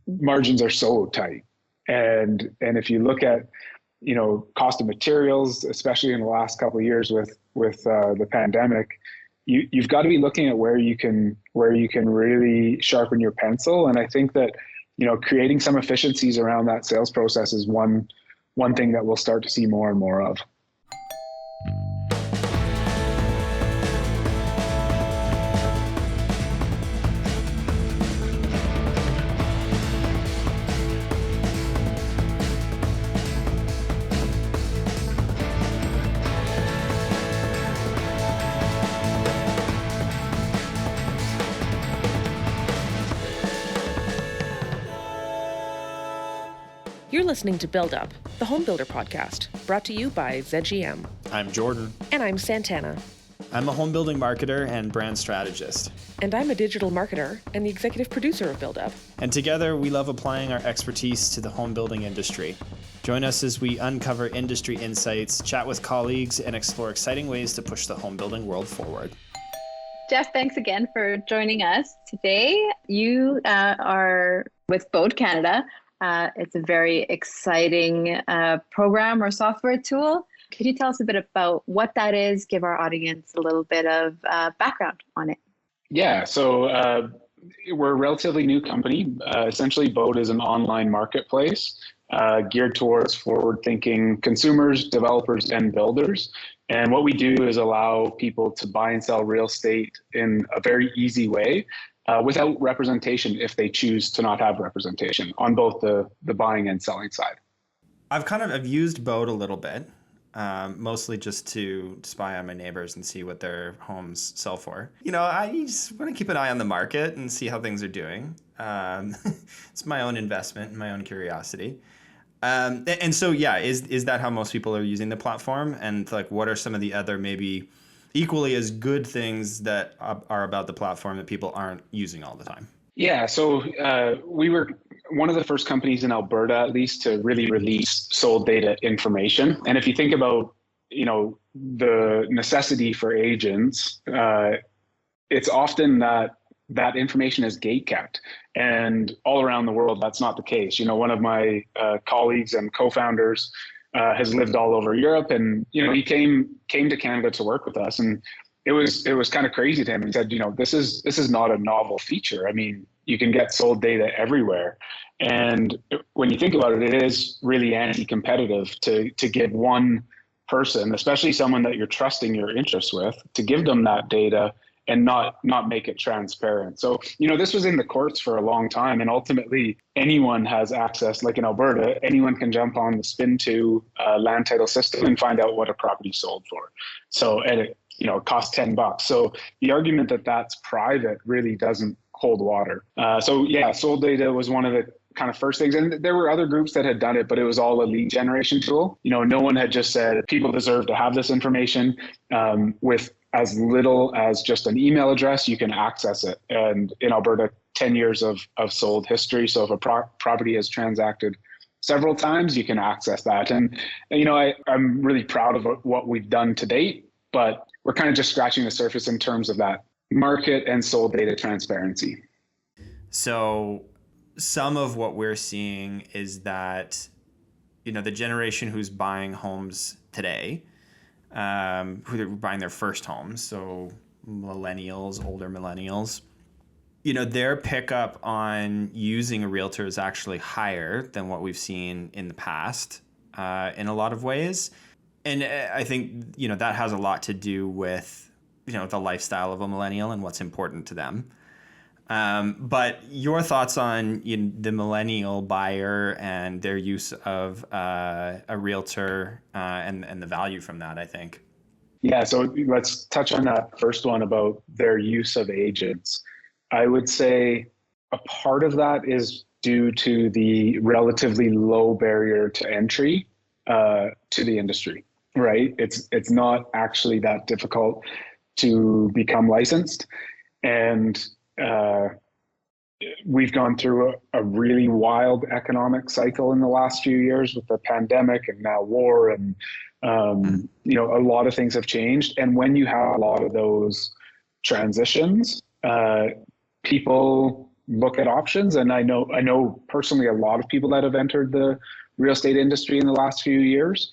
margins are so tight. And if you look at, cost of materials, especially in the last couple of years with the pandemic, you've got to be looking at where you can really sharpen your pencil. And I think that, creating some efficiencies around that sales process is one thing that we'll start to see more and more of. You're listening to Build Up, the Homebuilder podcast, brought to you by ZGM. I'm Jordan. And I'm Santana. I'm a home building marketer and brand strategist. And I'm a digital marketer and the executive producer of Build Up. And together, we love applying our expertise to the home building industry. Join us as we uncover industry insights, chat with colleagues, and explore exciting ways to push the home building world forward. Jeff, thanks again for joining us today. You are with Bōde Canada. It's a very exciting program or software tool. Could you tell us a bit about what that is? Give our audience a little bit of background on it. Yeah, so we're a relatively new company. Essentially, Bōde is an online marketplace geared towards forward-thinking consumers, developers, and builders. And what we do is allow people to buy and sell real estate in a very easy way. Without representation if they choose to not have representation on both the buying and selling side. I've used Bōde a little bit, mostly just to spy on my neighbors and see what their homes sell for. I just want to keep an eye on the market and see how things are doing. It's my own investment and my own curiosity. And so, yeah, is that how most people are using the platform? And what are some of the other maybe equally as good things that are about the platform that people aren't using all the time? Yeah, so we were one of the first companies in Alberta, at least, to really release sold data information. And if you think about, the necessity for agents, it's often that information is gate kept. And all around the world, that's not the case. One of my colleagues and co-founders has lived all over Europe, and he came to Canada to work with us, and it was kind of crazy to him. He said, this is not a novel feature. I mean, you can get sold data everywhere, and when you think about it, it is really anti-competitive to give one person, especially someone that you're trusting your interests with, to give them that data and not make it transparent. So, this was in the courts for a long time, and ultimately anyone has access, like in Alberta, anyone can jump on the Spin2 land title system and find out what a property sold for. So, and it costs $10. So the argument that that's private really doesn't hold water. So yeah, sold data was one of the kind of first things. And there were other groups that had done it, but it was all a lead generation tool. No one had just said people deserve to have this information. With as little as just an email address, you can access it. And in Alberta, 10 years of sold history. So if a property has transacted several times, you can access that. And I'm really proud of what we've done to date, but we're kind of just scratching the surface in terms of that market and sold data transparency. So some of what we're seeing is that, the generation who's buying homes today, who are buying their first homes, so millennials, older millennials, their pickup on using a realtor is actually higher than what we've seen in the past in a lot of ways. And I think, that has a lot to do with, the lifestyle of a millennial and what's important to them. But your thoughts on the millennial buyer and their use of a realtor and the value from that, I think. Yeah, so let's touch on that first one about their use of agents. I would say a part of that is due to the relatively low barrier to entry to the industry, right? It's not actually that difficult to become licensed. And we've gone through a really wild economic cycle in the last few years with the pandemic and now war, and a lot of things have changed. And when you have a lot of those transitions, people look at options. And I know personally a lot of people that have entered the real estate industry in the last few years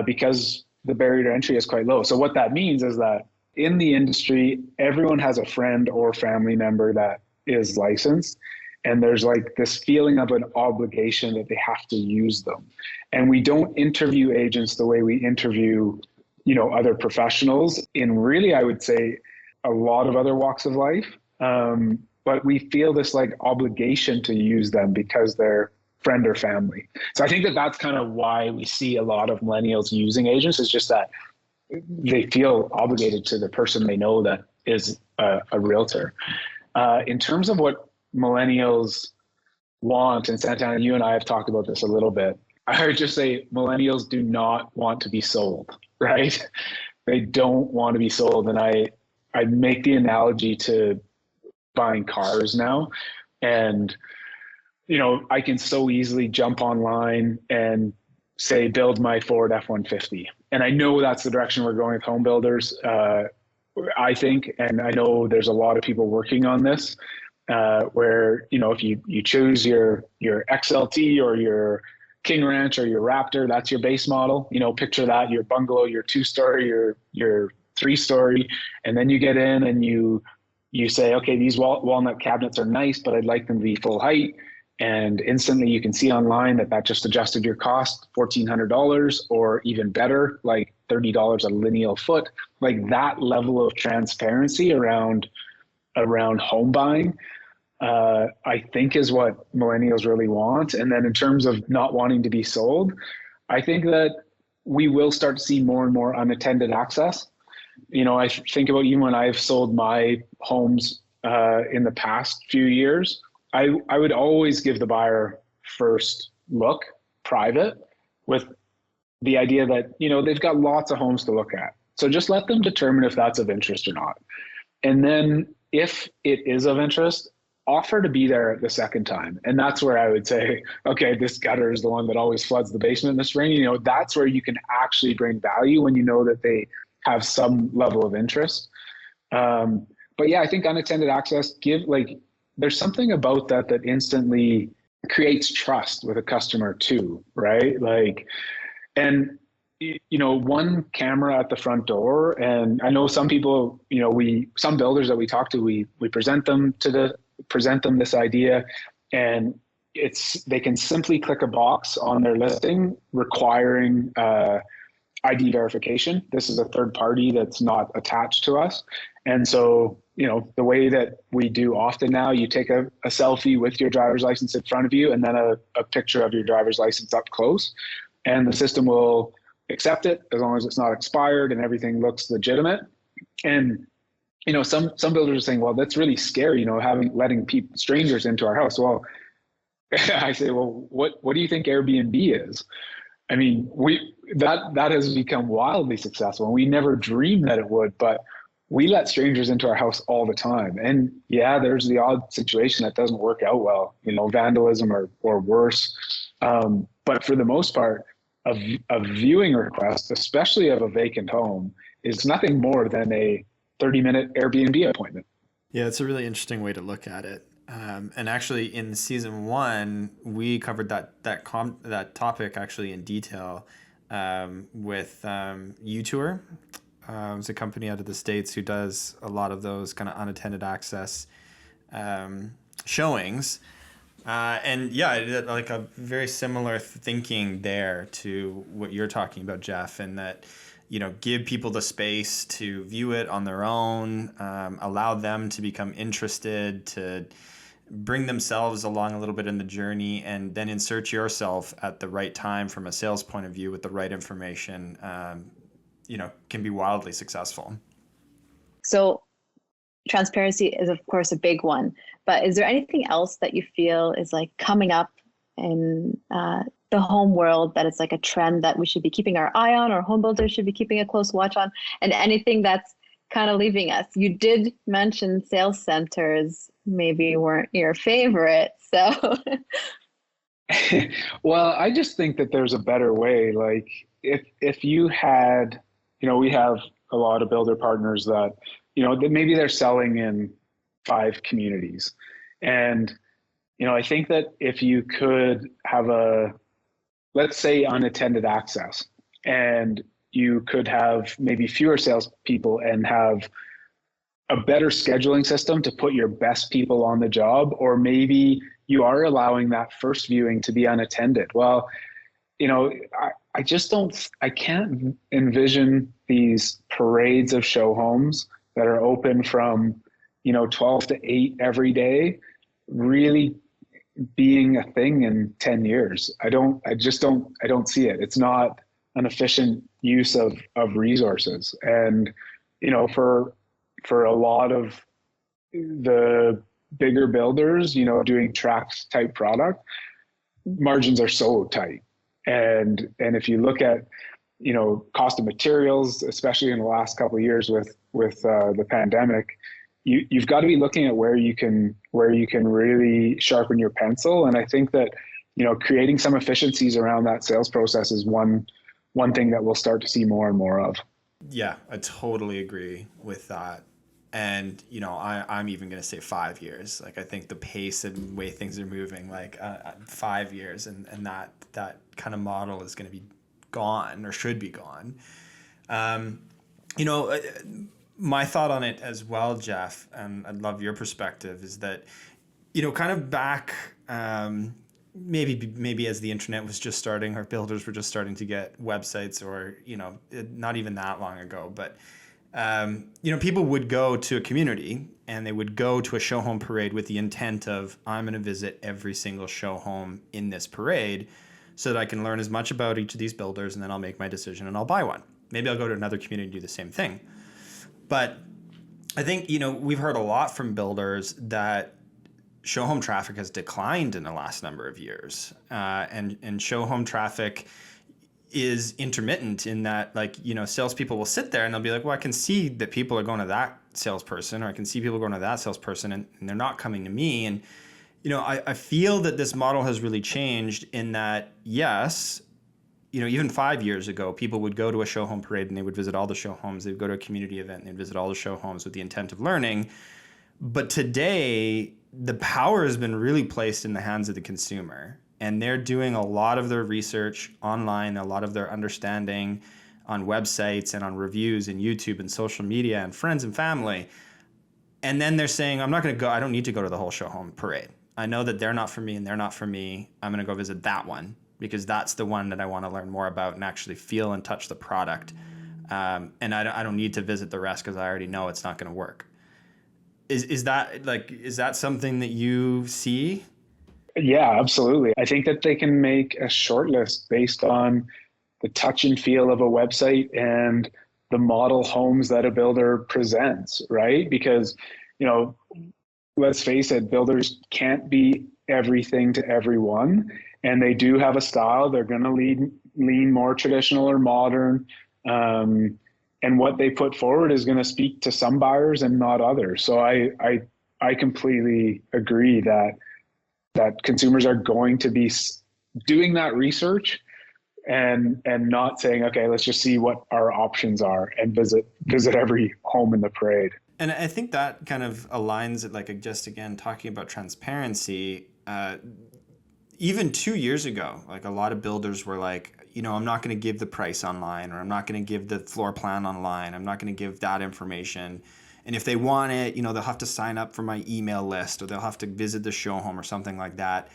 because the barrier to entry is quite low. So what that means is that in the industry, everyone has a friend or family member that is licensed. And there's like this feeling of an obligation that they have to use them. And we don't interview agents the way we interview, other professionals in really, I would say, a lot of other walks of life. But we feel this like obligation to use them because they're friend or family. So I think that that's kind of why we see a lot of millennials using agents, is just that they feel obligated to the person they know that is a realtor. In terms of what millennials want, and Santana, you and I have talked about this a little bit, I would just say millennials do not want to be sold, right? They don't want to be sold. And I make the analogy to buying cars now. And, I can so easily jump online and say, build my Ford F-150. And I know that's the direction we're going with home builders, I think, and I know there's a lot of people working on this, where, if you choose your XLT or your King Ranch or your Raptor, that's your base model. Picture that, your bungalow, your 2-story, your 3-story, and then you get in and you say, okay, these walnut cabinets are nice, but I'd like them to be full height. And instantly you can see online that just adjusted your cost $1,400, or even better, like $30 a lineal foot. Like that level of transparency around home buying, I think is what millennials really want. And then in terms of not wanting to be sold, I think that we will start to see more and more unattended access. I think about even when I've sold my homes in the past few years, I would always give the buyer first look private, with the idea that, they've got lots of homes to look at. So just let them determine if that's of interest or not. And then if it is of interest, offer to be there the second time. And that's where I would say, okay, this gutter is the one that always floods the basement in the spring. That's where you can actually bring value, when you know that they have some level of interest. But yeah, I think unattended access there's something about that instantly creates trust with a customer too, right? And one camera at the front door. And I know some people, some builders that we talk to, we present them this idea, and they can simply click a box on their listing requiring ID verification. This is a third party that's not attached to us. And so, the way that we do often now, you take a selfie with your driver's license in front of you, and then a picture of your driver's license up close, and the system will accept it as long as it's not expired and everything looks legitimate. And, some builders are saying, well, that's really scary, letting strangers into our house. Well, I say, well, what do you think Airbnb is? I mean, that has become wildly successful, and we never dreamed that it would, but we let strangers into our house all the time. And yeah, there's the odd situation that doesn't work out well, vandalism or worse. But for the most part, a viewing request, especially of a vacant home, is nothing more than a 30-minute Airbnb appointment. Yeah, it's a really interesting way to look at it. And actually, in season 1, we covered that topic actually in detail with UTour. It's a company out of the States who does a lot of those kind of unattended access showings. And yeah, like a very similar thinking there to what you're talking about, Jeff, and that, give people the space to view it on their own, allow them to become interested, to bring themselves along a little bit in the journey, and then insert yourself at the right time from a sales point of view with the right information, can be wildly successful. So transparency is, of course, a big one. But is there anything else that you feel is coming up in the home world that it's a trend that we should be keeping our eye on, or home builders should be keeping a close watch on, and anything that's kind of leaving us? You did mention sales centers maybe weren't your favorite, so. Well, I just think that there's a better way. If you had, we have a lot of builder partners that, that maybe they're selling in 5 communities, And, I think that if you could have let's say unattended access, and you could have maybe fewer salespeople and have a better scheduling system to put your best people on the job, or maybe you are allowing that first viewing to be unattended. Well, I just I can't envision these parades of show homes that are open from, 12 to 8 every day really being a thing in 10 years. I don't see it. It's not an efficient use of resources. And, for a lot of the bigger builders, doing tract type product, margins are so tight. And if you look at, cost of materials, especially in the last couple of years with the pandemic, you've got to be looking at where you can really sharpen your pencil. And I think that, creating some efficiencies around that sales process is one thing that we'll start to see more and more of. Yeah, I totally agree with that. And, I'm even going to say 5 years. Like, I think the pace and way things are moving, 5 years and that kind of model is going to be gone, or should be gone. My thought on it as well, Jeff, and I'd love your perspective, is that, kind of back, maybe as the internet was just starting, or builders were just starting to get websites, or, not even that long ago, but people would go to a community and they would go to a show home parade with the intent of, I'm going to visit every single show home in this parade so that I can learn as much about each of these builders, and then I'll make my decision and I'll buy one. Maybe I'll go to another community and do the same thing. But I think, we've heard a lot from builders that show home traffic has declined in the last number of years. And show home traffic is intermittent in that, salespeople will sit there and they'll be like, well, I can see that people are going to that salesperson, or I can see people going to that salesperson, and they're not coming to me. And, I feel that this model has really changed in that, yes, even 5 years ago, people would go to a show home parade and they would visit all the show homes. They would go to a community event and they'd visit all the show homes with the intent of learning. But today, the power has been really placed in the hands of the consumer. And they're doing a lot of their research online, a lot of their understanding on websites and on reviews and YouTube and social media and friends and family. And then they're saying, I'm not going to go, I don't need to go to the whole show home parade. I know that they're not for me and they're not for me. I'm going to go visit that one because that's the one that I want to learn more about and actually feel and touch the product. And I don't need to visit the rest because I already know it's not going to work. Is that something that you see? Yeah, absolutely. I think that they can make a short list based on the touch and feel of a website and the model homes that a builder presents, right? Because, let's face it, builders can't be everything to everyone, and they do have a style. They're going to lean more traditional or modern. And what they put forward is going to speak to some buyers and not others. So I completely agree that consumers are going to be doing that research and not saying, okay, let's just see what our options are and visit every home in the parade. And I think that kind of aligns it, just again, talking about transparency. Even 2 years ago, a lot of builders were like, I'm not going to give the price online, or I'm not going to give the floor plan online. I'm not going to give that information. And if they want it, they'll have to sign up for my email list, or they'll have to visit the show home or something like that.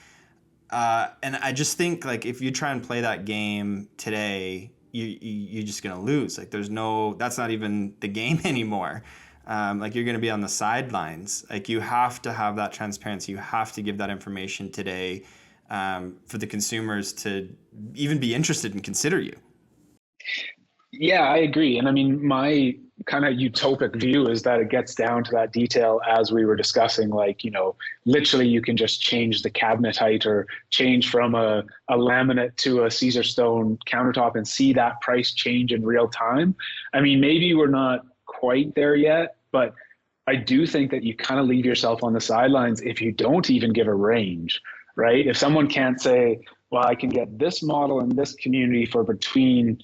And I just think if you try and play that game today, you're just going to lose. That's not even the game anymore. You're going to be on the sidelines. You have to have that transparency. You have to give that information today for the consumers to even be interested and consider you. Yeah, I agree. And I mean, my kind of utopic view is that it gets down to that detail, as we were discussing, literally you can just change the cabinet height or change from a laminate to a Caesar stone countertop and see that price change in real time. I mean, maybe we're not quite there yet, but I do think that you kind of leave yourself on the sidelines if you don't even give a range, right? If someone can't say, well, I can get this model in this community for between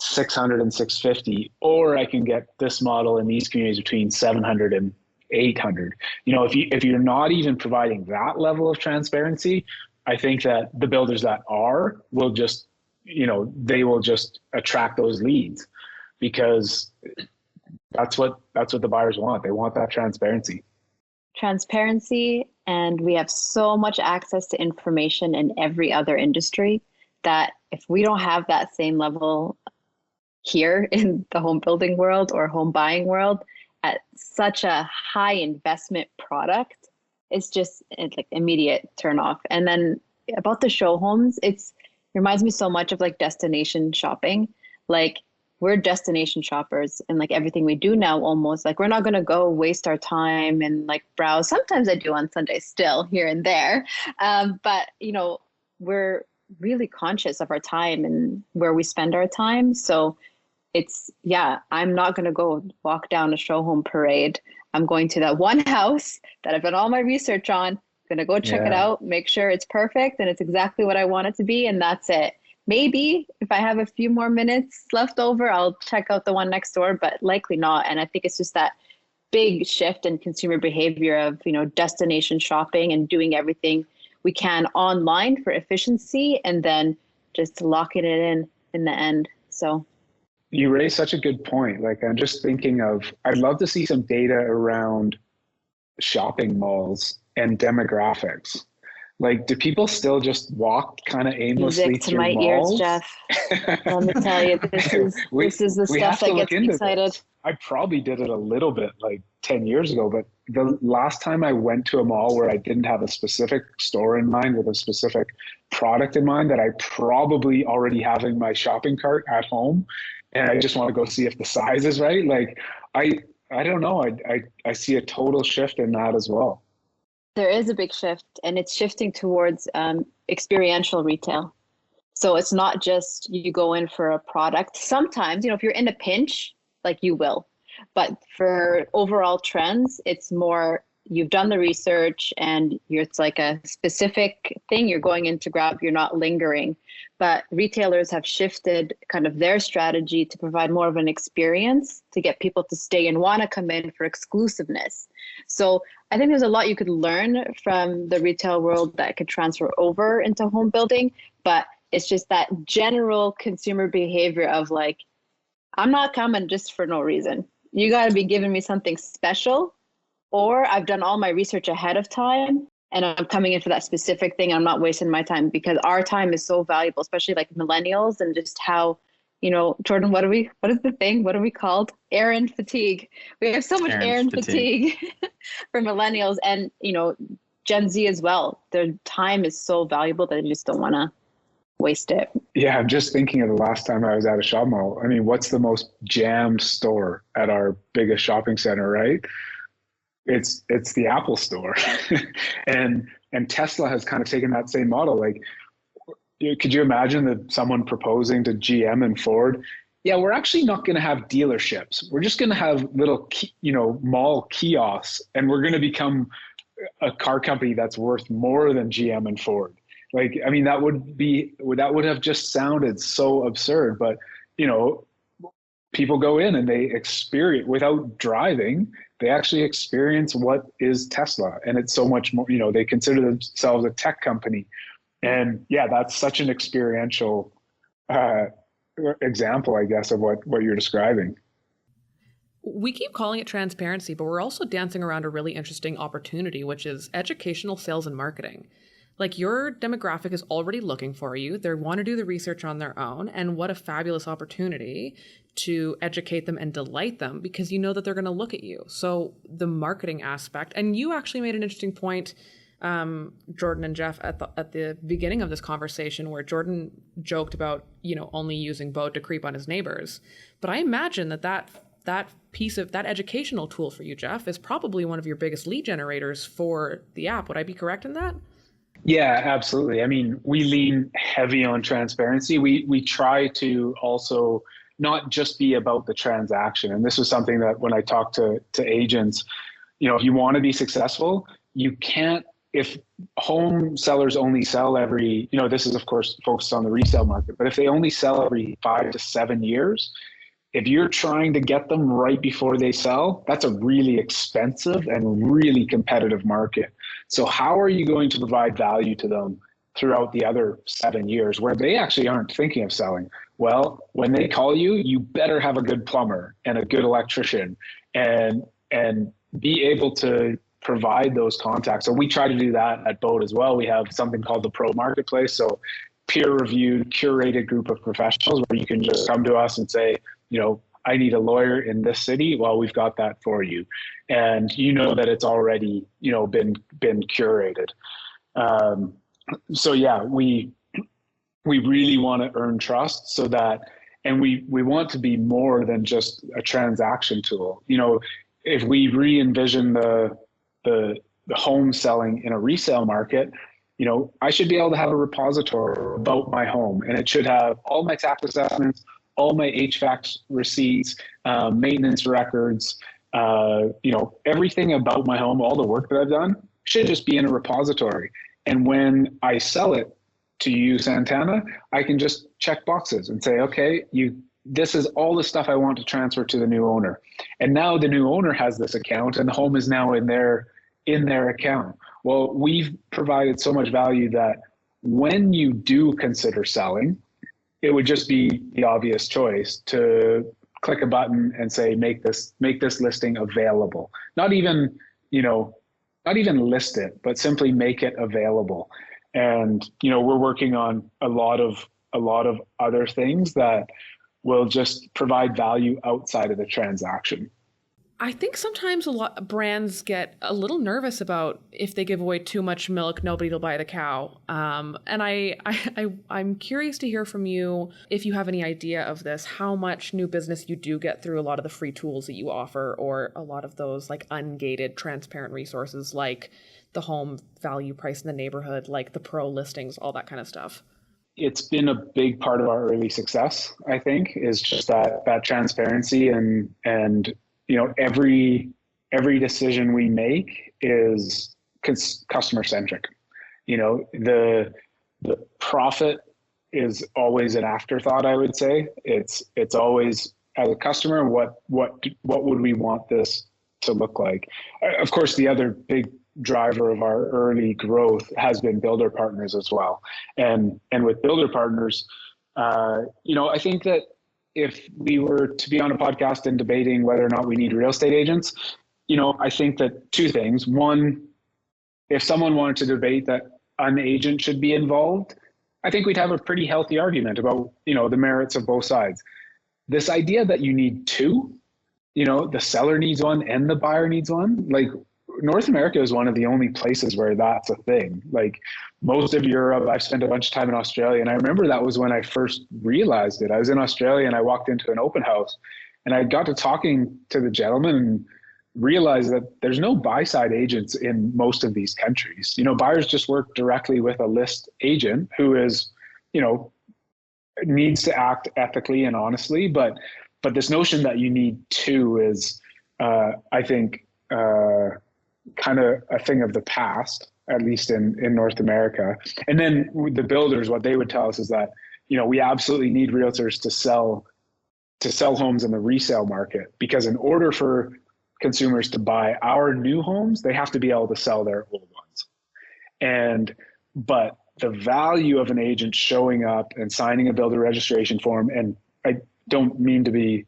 600 and 650, or I can get this model in these communities between 700 and 800. If you're not even providing that level of transparency, I think that the builders that are will just, they will just attract those leads, because that's what the buyers want. They want that transparency. And we have so much access to information in every other industry that if we don't have that same level here in the home building world or home buying world at such a high investment product, it's like immediate turn off. And then about the show homes, it reminds me so much of like destination shopping. Like, we're destination shoppers and like everything we do now, almost like we're not going to go waste our time and like browse. Sometimes I do on Sundays still here and there. But we're really conscious of our time and where we spend our time. So I'm not going to go walk down a show home parade. I'm going to that one house that I've done all my research on, going to go check it out, make sure it's perfect and it's exactly what I want it to be. And that's it. Maybe if I have a few more minutes left over, I'll check out the one next door, but likely not. And I think it's just that big shift in consumer behavior of, destination shopping and doing everything we can online for efficiency and then just locking it in the end. So you raise such a good point. Like, I'm just thinking I'd love to see some data around shopping malls and demographics. Like, do people still just walk kind of aimlessly music to through my malls? ears, Jeff. Let me tell you, this is the stuff that gets me excited. This. I probably did it a little bit like 10 years ago, but the last time I went to a mall where I didn't have a specific store in mind with a specific product in mind that I probably already have in my shopping cart at home, and I just want to go see if the size is right. Like, I don't know. I see a total shift in that as well. There is a big shift, and it's shifting towards experiential retail. So it's not just you go in for a product. Sometimes, if you're in a pinch, like you will. But for overall trends, it's more you've done the research and it's like a specific thing you're going in to grab. You're not lingering. But retailers have shifted kind of their strategy to provide more of an experience to get people to stay and want to come in for exclusiveness. So I think there's a lot you could learn from the retail world that could transfer over into home building, but it's just that general consumer behavior of like, I'm not coming just for no reason. You got to be giving me something special, or I've done all my research ahead of time and I'm coming in for that specific thing. I'm not wasting my time, because our time is so valuable, especially like millennials, and just how, Jordan, what is the thing? What are we called? Errand fatigue. We have so much errand fatigue for millennials and, Gen Z as well. Their time is so valuable that they just don't want to waste it. Yeah, I'm just thinking of the last time I was at a shop mall. I mean, what's the most jammed store at our biggest shopping center, right? It's the Apple store. and Tesla has kind of taken that same model. Like, could you imagine that someone proposing to GM and Ford, yeah, we're actually not going to have dealerships. We're just going to have little, mall kiosks, and we're going to become a car company that's worth more than GM and Ford. Like, I mean, that would have just sounded so absurd, but, people go in and they experience, without driving, they actually experience what is Tesla. And it's so much more, they consider themselves a tech company. And yeah, that's such an experiential example, I guess, of what you're describing. We keep calling it transparency, but we're also dancing around a really interesting opportunity, which is educational sales and marketing. Like, your demographic is already looking for you. They want to do the research on their own. And what a fabulous opportunity to educate them and delight them, because you know that they're going to look at you. So the marketing aspect, and you actually made an interesting point, Jordan and Jeff, at the beginning of this conversation, where Jordan joked about, only using Bōde to creep on his neighbors. But I imagine that piece of that educational tool for you, Jeff, is probably one of your biggest lead generators for the app. Would I be correct in that? Yeah, absolutely. I mean, we lean heavy on transparency. We try to also not just be about the transaction. And this was something that when I talk to agents, if you want to be successful, you can't, if home sellers only sell every, this is of course focused on the resale market, but if they only sell every 5 to 7 years, If you're trying to get them right before they sell, that's a really expensive and really competitive market. So how are you going to provide value to them throughout the other 7 years where they actually aren't thinking of selling? Well, when they call you, you better have a good plumber and a good electrician and be able to provide those contacts. So we try to do that at Bōde as well. We have something called the Pro Marketplace. So peer-reviewed, curated group of professionals where you can just come to us and say, I need a lawyer in this city. Well, we've got that for you. And you know that it's already, been curated. So yeah, we really want to earn trust so that, and we want to be more than just a transaction tool. If we re-envision the home selling in a resale market, I should be able to have a repository about my home, and it should have all my tax assessments, all my HVAC receipts, maintenance records, everything about my home, all the work that I've done should just be in a repository. And when I sell it to you, Santana, I can just check boxes and say, okay, this is all the stuff I want to transfer to the new owner. And now the new owner has this account and the home is now in their account. Well, we've provided so much value that when you do consider selling, it would just be the obvious choice to click a button and say, make this listing available. Not even list it, but simply make it available. And, we're working on a lot of other things that will just provide value outside of the transaction. I think sometimes a lot of brands get a little nervous about if they give away too much milk, nobody will buy the cow. And I'm curious to hear from you if you have any idea of this, how much new business you do get through a lot of the free tools that you offer, or a lot of those like ungated, transparent resources like the home value price in the neighborhood, like the pro listings, all that kind of stuff. It's been a big part of our early success, I think, is just that transparency and every decision we make is customer centric. The profit is always an afterthought, I would say. It's always, as a customer, what would we want this to look like? Of course, the other big driver of our early growth has been builder partners as well. And with builder partners, I think that if we were to be on a podcast and debating whether or not we need real estate agents, I think that two things. One, if someone wanted to debate that an agent should be involved, I think we'd have a pretty healthy argument about, the merits of both sides. This idea that you need two, the seller needs one and the buyer needs one, like North America is one of the only places where that's a thing. Like most of Europe, I've spent a bunch of time in Australia, and I remember that was when I first realized it. I was in Australia and I walked into an open house and I got to talking to the gentleman and realized that there's no buy-side agents in most of these countries. Buyers just work directly with a list agent who is, needs to act ethically and honestly, but this notion that you need two is, I think, kind of a thing of the past, at least in North America. And then the builders, what they would tell us is that, we absolutely need realtors to sell homes in the resale market, because in order for consumers to buy our new homes, they have to be able to sell their old ones. But the value of an agent showing up and signing a builder registration form, and I don't mean to be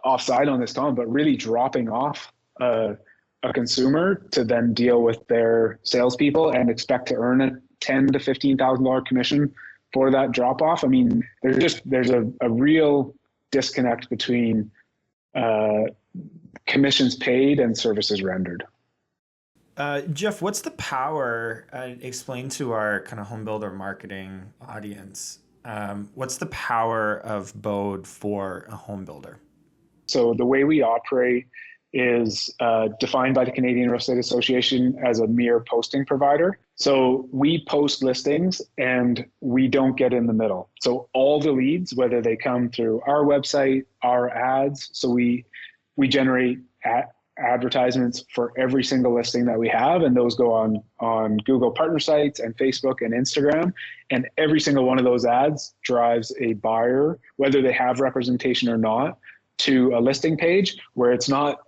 offside on this, Tom, but really dropping off a consumer to then deal with their salespeople and expect to earn a $10,000 to $15,000 commission for that drop off. I mean, there's a real disconnect between commissions paid and services rendered. Jeff, what's the power? Explain to our kind of home builder marketing audience. What's the power of Bōde for a home builder? So the way we operate is defined by the Canadian Real Estate Association as a mere posting provider. So we post listings and we don't get in the middle. So all the leads, whether they come through our website, our ads, so we generate advertisements for every single listing that we have, and those go on Google partner sites and Facebook and Instagram, and every single one of those ads drives a buyer, whether they have representation or not, to a listing page where it's not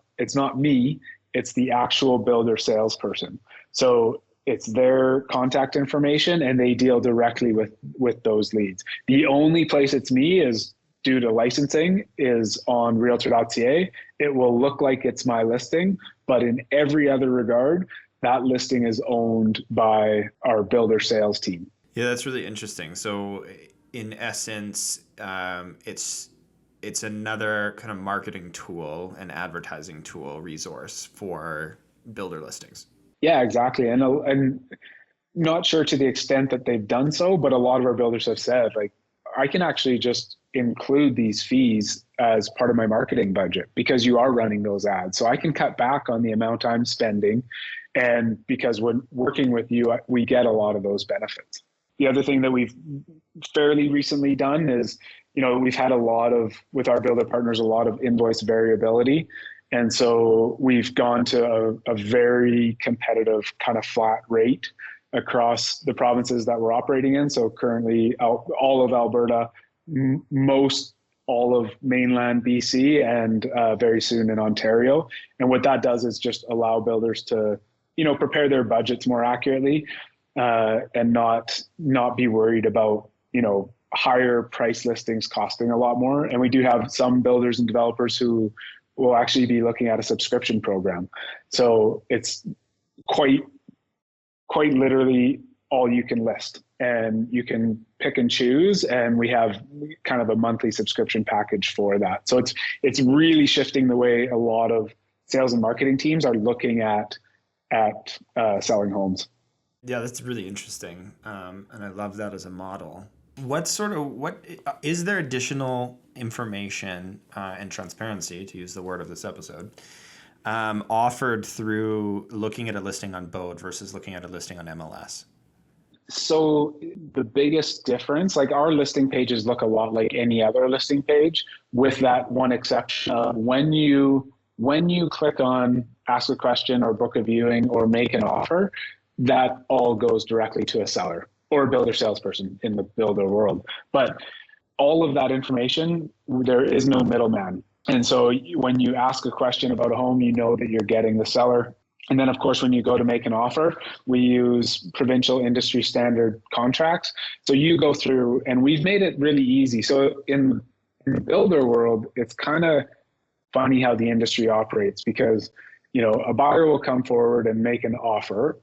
me, it's the actual builder salesperson. So it's their contact information, and they deal directly with those leads. The only place it's me is due to licensing is on realtor.ca. It will look like it's my listing, but in every other regard, that listing is owned by our builder sales team. Yeah, that's really interesting. So in essence, it's another kind of marketing tool and advertising tool resource for builder listings. Yeah, exactly. And not sure to the extent that they've done so, but a lot of our builders have said, like, I can actually just include these fees as part of my marketing budget because you are running those ads. So I can cut back on the amount I'm spending. And because when working with you, we get a lot of those benefits. The other thing that we've fairly recently done is, we've had with our builder partners, a lot of invoice variability. And so we've gone to a very competitive kind of flat rate across the provinces that we're operating in. So currently all of Alberta, most all of mainland BC, and very soon in Ontario. And what that does is just allow builders to, prepare their budgets more accurately and not be worried about, higher price listings costing a lot more. And we do have some builders and developers who will actually be looking at a subscription program. So it's quite literally all you can list, and you can pick and choose. And we have kind of a monthly subscription package for that. So it's really shifting the way a lot of sales and marketing teams are looking at selling homes. Yeah, that's really interesting. And I love that as a model. What is there additional information and transparency, to use the word of this episode, offered through looking at a listing on Bōde versus looking at a listing on MLS? So the biggest difference, like, our listing pages look a lot like any other listing page, with that one exception of when you click on ask a question or book a viewing or make an offer, that all goes directly to a seller or a builder salesperson in the builder world. But all of that information, there is no middleman. And so when you ask a question about a home, you know that you're getting the seller. And then, of course, when you go to make an offer, we use provincial industry standard contracts. So you go through, and we've made it really easy. So in the builder world, it's kind of funny how the industry operates, because, a buyer will come forward and make an offer,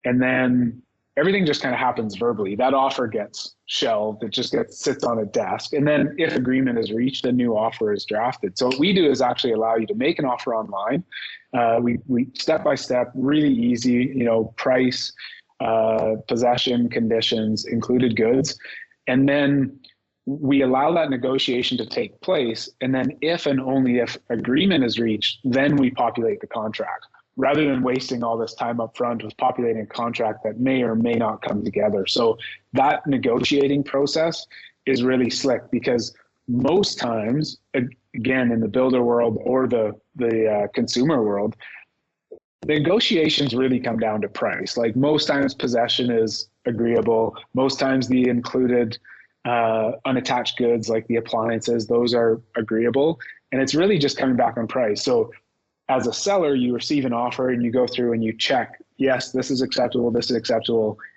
and then everything just kind of happens verbally. That offer gets shelved. It just sits on a desk. And then if agreement is reached, a new offer is drafted. So what we do is actually allow you to make an offer online. We step by step, really easy, price, possession, conditions, included goods. And then we allow that negotiation to take place. And then if and only if agreement is reached, then we populate the contract, rather than wasting all this time up front with populating a contract that may or may not come together. So that negotiating process is really slick, because most times, again, in the builder world or the consumer world, the negotiations really come down to price. Like, most times possession is agreeable. Most times the included unattached goods, like the appliances, those are agreeable. And it's really just coming back on price. So as a seller, you receive an offer and you go through and you check, yes, this is acceptable,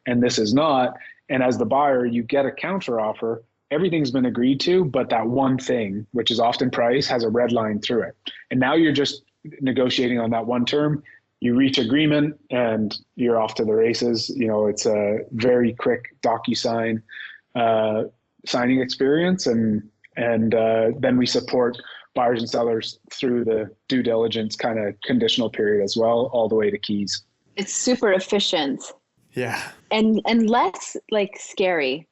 and this is not. And as the buyer, you get a counter offer. Everything's been agreed to, but that one thing, which is often price, has a red line through it. And now you're just negotiating on that one term. You reach agreement and you're off to the races. It's a very quick DocuSign signing experience. And then we support buyers and sellers through the due diligence kind of conditional period as well, all the way to keys. It's super efficient. Yeah. And less scary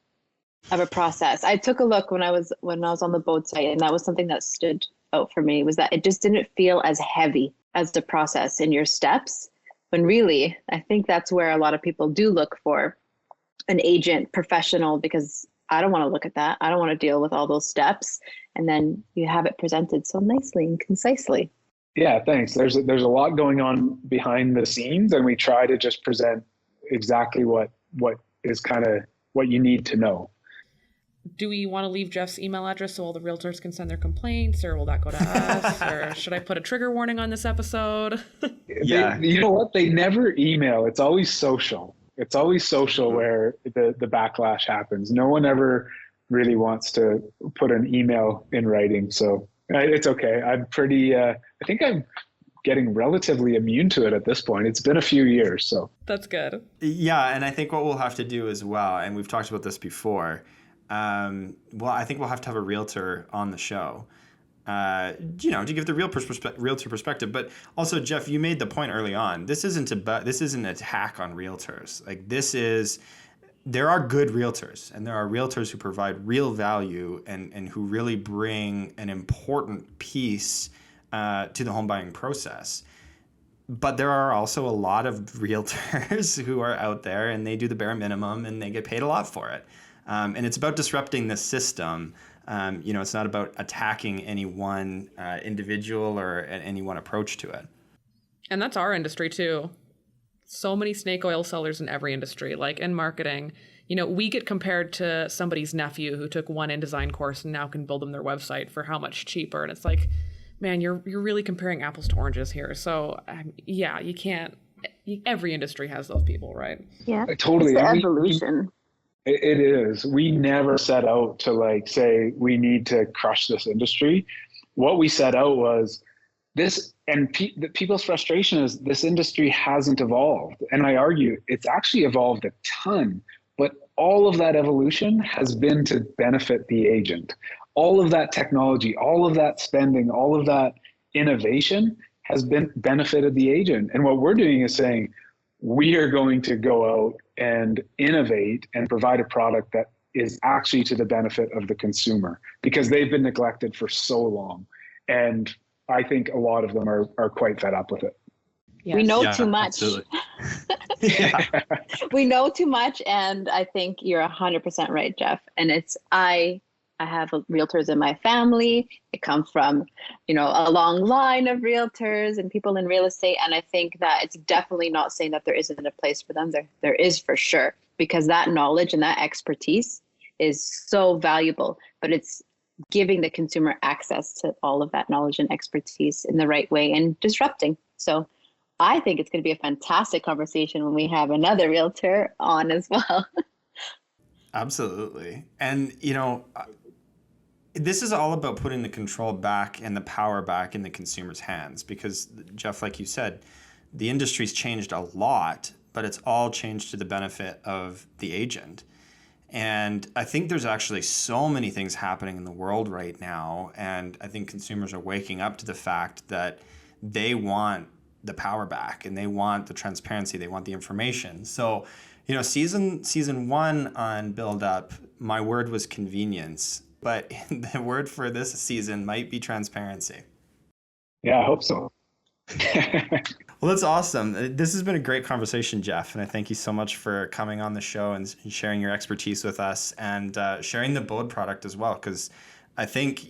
of a process. I took a look when I was on the Bōde site, and that was something that stood out for me, was that it just didn't feel as heavy as the process in your steps, when really, I think that's where a lot of people do look for an agent professional, because I don't want to look at that. I don't want to deal with all those steps. And then you have it presented so nicely and concisely. Yeah, thanks. There's a lot going on behind the scenes, and we try to just present exactly what is kind of what you need to know. Do we want to leave Jeff's email address so all the realtors can send their complaints, or will that go to us? Or should I put a trigger warning on this episode? Yeah. You know what? They never email. It's always social. It's always social where the backlash happens. No one ever really wants to put an email in writing. So it's okay. I'm pretty, I think I'm getting relatively immune to it at this point. It's been a few years, so. That's good. Yeah, and I think what we'll have to do as well, and we've talked about this before, I think we'll have to have a realtor on the show, to give the realtor perspective. But also, Jeff, you made the point early on. This isn't an attack on realtors. Like, there are good realtors, and there are realtors who provide real value and who really bring an important piece to the home buying process. But there are also a lot of realtors who are out there and they do the bare minimum and they get paid a lot for it. And it's about disrupting the system. It's not about attacking any one individual or any one approach to it. And that's our industry too. So many snake oil sellers in every industry, like in marketing. We get compared to somebody's nephew who took one InDesign course and now can build them their website for how much cheaper. And it's like, man, you're really comparing apples to oranges here. So you can't. Every industry has those people, right? Yeah, Totally. It's the evolution. It is. We never set out to say we need to crush this industry. What we set out was this, and people's frustration is this industry hasn't evolved. And I argue it's actually evolved a ton, but all of that evolution has been to benefit the agent. All of that technology, all of that spending, all of that innovation has benefited the agent. And what we're doing is saying, we are going to go out and innovate and provide a product that is actually to the benefit of the consumer, because they've been neglected for so long. And I think a lot of them are quite fed up with it. Yes. We know too much. We know too much. And I think you're 100% right, Jeff. And I have realtors in my family. It comes from, a long line of realtors and people in real estate. And I think that it's definitely not saying that there isn't a place for them. There is for sure, because that knowledge and that expertise is so valuable, but it's giving the consumer access to all of that knowledge and expertise in the right way and disrupting. So I think it's going to be a fantastic conversation when we have another realtor on as well. Absolutely. And, this is all about putting the control back and the power back in the consumer's hands, because, Jeff, like you said, the industry's changed a lot, but it's all changed to the benefit of the agent. And I think there's actually so many things happening in the world right now, and I think consumers are waking up to the fact that they want the power back and they want the transparency, they want the information. So, season one on Build Up, my word was convenience. But the word for this season might be transparency. Yeah, I hope so. Well, that's awesome. This has been a great conversation, Jeff. And I thank you so much for coming on the show and sharing your expertise with us and sharing the Bōde product as well. Because I think,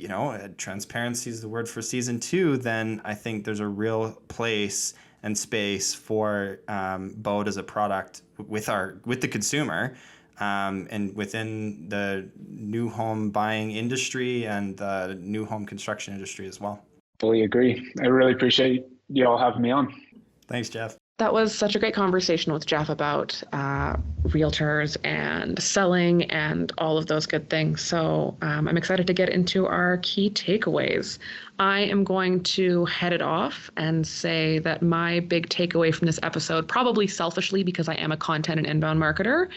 transparency is the word for season 2. Then I think there's a real place and space for Bōde as a product with the consumer. And within the new home buying industry and the new home construction industry as well. Fully agree. I really appreciate you all having me on. Thanks, Jeff. That was such a great conversation with Jeff about realtors and selling and all of those good things. So I'm excited to get into our key takeaways. I am going to head it off and say that my big takeaway from this episode, probably selfishly because I am a content and inbound marketer,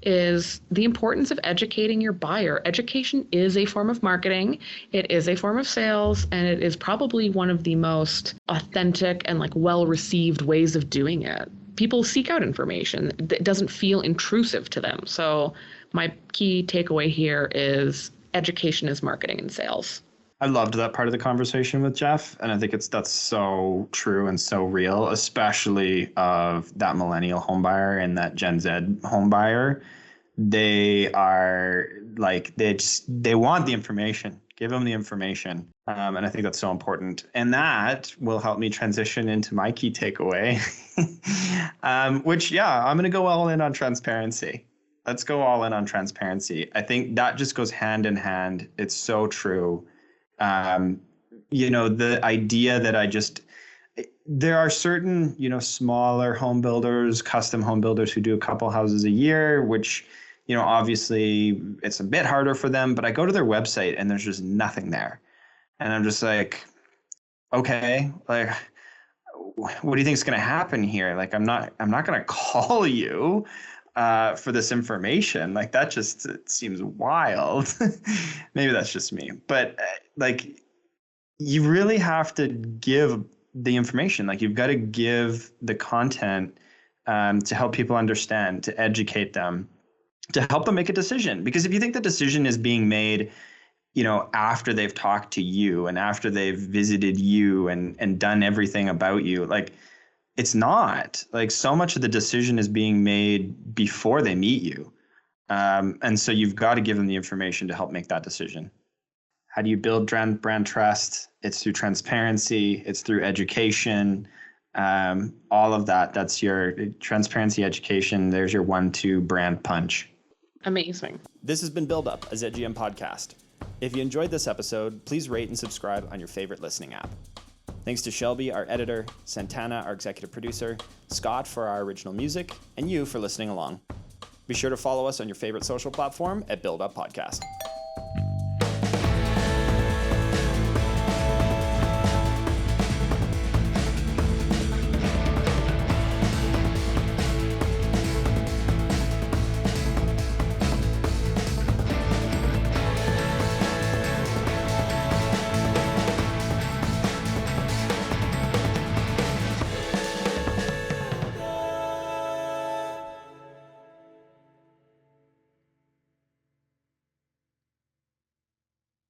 is the importance of educating your buyer. Education is a form of marketing. It is a form of sales, and it is probably one of the most authentic and well-received ways of doing it. People seek out information. It doesn't feel intrusive to them. So my key takeaway here is education is marketing and sales. I loved that part of the conversation with Jeff, and I think that's so true and so real, especially of that millennial home buyer and that Gen Z home buyer. They are they want the information. Give them the information. And I think that's so important. And that will help me transition into my key takeaway, which, I'm going to go all in on transparency. Let's go all in on transparency. I think that just goes hand in hand. It's so true. The idea that there are certain, smaller home builders, custom home builders who do a couple houses a year, which, obviously it's a bit harder for them, but I go to their website and there's just nothing there. And I'm just like, okay, like, what do you think is going to happen here? Like, I'm not going to call you for this information. Like, that just it seems wild. Maybe that's just me, but like, you really have to give the information. Like, you've got to give the content to help people understand, to educate them, to help them make a decision. Because if you think the decision is being made, after they've talked to you and after they've visited you and done everything about you, like, it's not. Like, so much of the decision is being made before they meet you. And so you've got to give them the information to help make that decision. How do you build brand trust? It's through transparency. It's through education. All of that. That's your transparency, education. There's your 1-2 brand punch. Amazing. This has been Build Up, a ZGM podcast. If you enjoyed this episode, please rate and subscribe on your favorite listening app. Thanks to Shelby, our editor, Santana, our executive producer, Scott for our original music, and you for listening along. Be sure to follow us on your favorite social platform at Build Up Podcast.